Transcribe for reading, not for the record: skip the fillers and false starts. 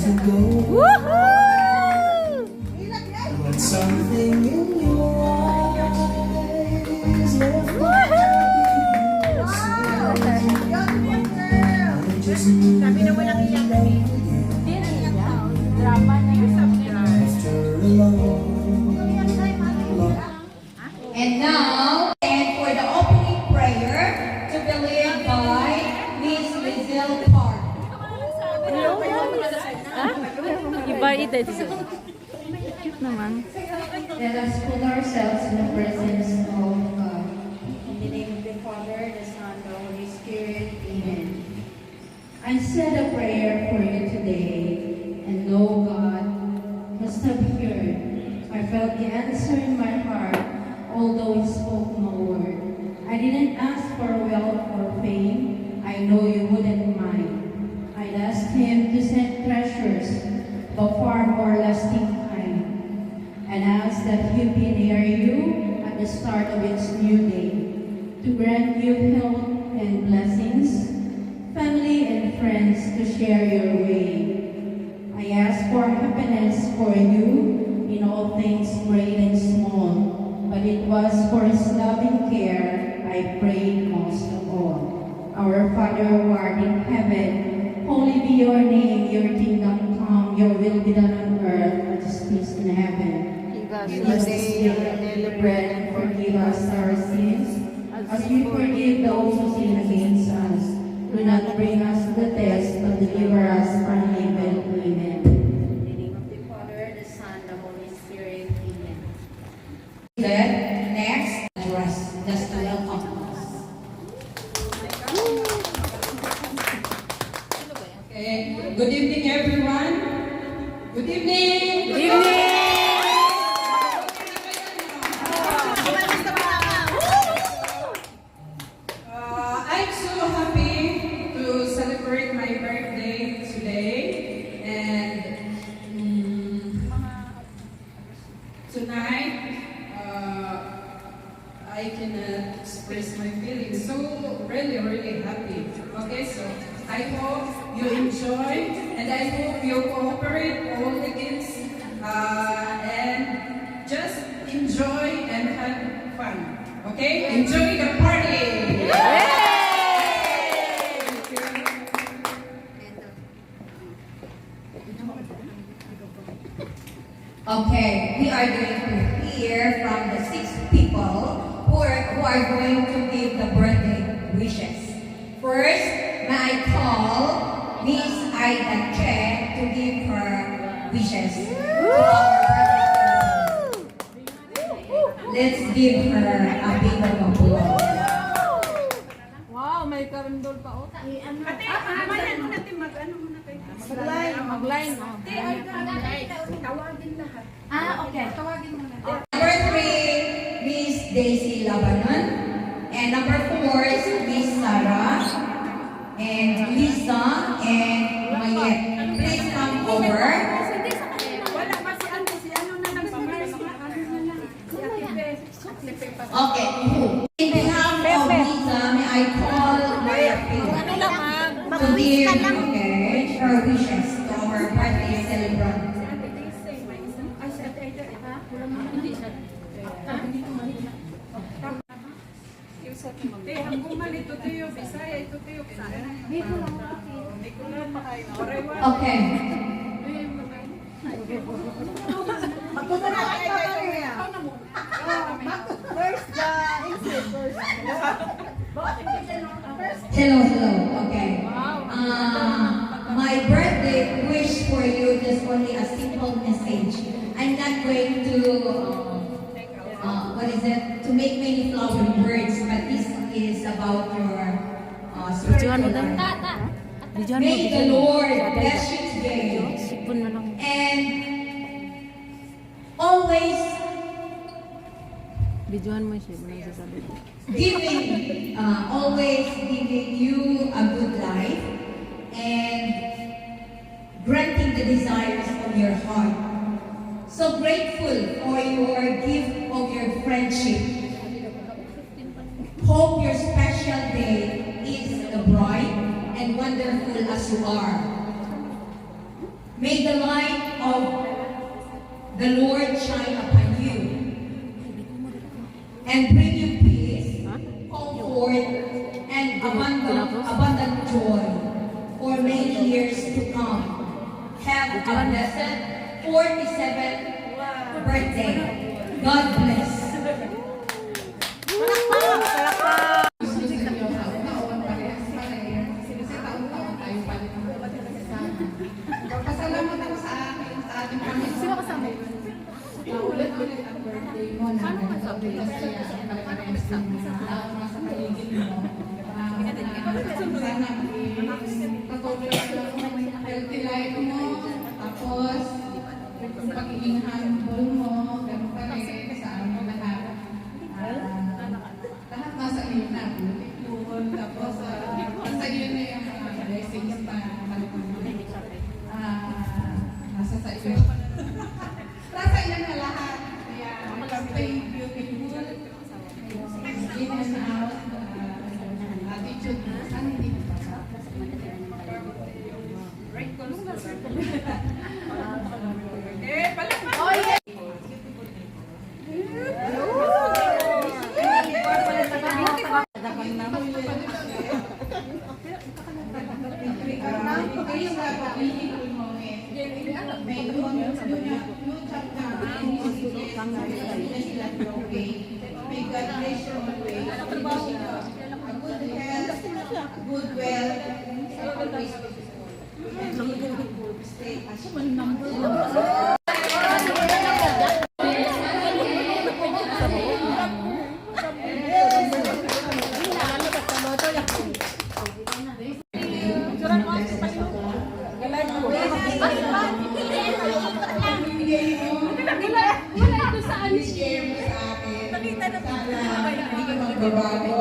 to go. Woohoo! But something in your eyes left me just Sabi na walang iyak kami. Drama na yun. after a long. And now, and for the opening prayer to be led by Miss Lizelle Park. Iba ito. Cute naman. Let us put ourselves in the presence of God. In the name of the Father, the Son, the Holy Spirit. Amen. I said a prayer for you today, and know God must have heard. I felt the answer in my heart, although He spoke no word. I didn't ask for wealth or fame. I know you wouldn't mind. I asked Him to send treasures, but far more lasting kind, and asked that He be near you at the start of its new day, to grant you health and blessings, family and friends to share your way. I ask for happiness for you in all things great and small, but it was for His loving care I prayed most of all. Our Father who art in heaven, holy be your name, your kingdom come, your will be done on earth as it is in heaven. Give us this day our daily bread, and forgive us our sins, as we forgive those who sin against us. Do not bring us to the test, but deliver us from evil. Amen. In the name of the Father, the Son, the Holy Spirit. Amen. Next, address, just to welcome us. Okay. Good evening, everyone. Good evening. Good evening! I'm so happy to celebrate my birthday today, and tonight I cannot express my feelings. So really happy. Okay, so I hope you enjoy, and I hope you cooperate all the kids, and just enjoy and have fun. Okay, enjoy the party. Okay, we are going to hear from the 6 people who are going to give the birthday wishes. First, may I call Miss Aida Che to give her wishes to our birthday. Let's give her a big of applause. Wow, may karundol pa oh. Mayan mo natin mag-ano muna kayo. Mag-line. Tawagin lahat. Okay. Tawagin mo na. Number 3, Miss Daisy Labanon. And number 4 is Miss Sarah. And Lisa and Mayet. Please come over. Wala pa si ano na lang si Ate Bes. Okay. In behalf of Lisa, may I call Maria Phil to give her wishes to our birthday celebrant. Hanggang malito tayo, Bisaya, ito tayo. Okay. Hello. Okay. My birthday wish for you is only a simple message. I'm not going to to make many flowery words, but this is about your spiritual life. May the Lord bless you today. Sipon na lang. And always Videohan mo siya. Walang sasabi. always giving you a good life and granting the desires of your heart. So grateful for your gift of your friendship. Hope your special day is bright and wonderful as you are. May the light of the Lord shine upon you and bring you peace, comfort, and abundant joy for many years to come. Have a blessed 47th birthday. God bless. Pasalamat ako sa ating Panginoon. Sino kasama? Ulit-ulit ang birthday mo na nagsabi kasi ang pagkakas ng nasa paligid mo. Sana patuloy ang healthy life mo. Tapos, yung pagiging humble mo, ganun pa rin sa aming lahat. Lahat nasa iyo na. Beautiful. Tapos, nasa iyo na yung mga blessings na nasa sa iyo. Nasa iyo na lahat. Kaya, stay beautiful. In and out. Attitude. Sana hindi mo pa. Right, May God bless you always. A good health, good wealth, always stay as Sana hindi ka magbabago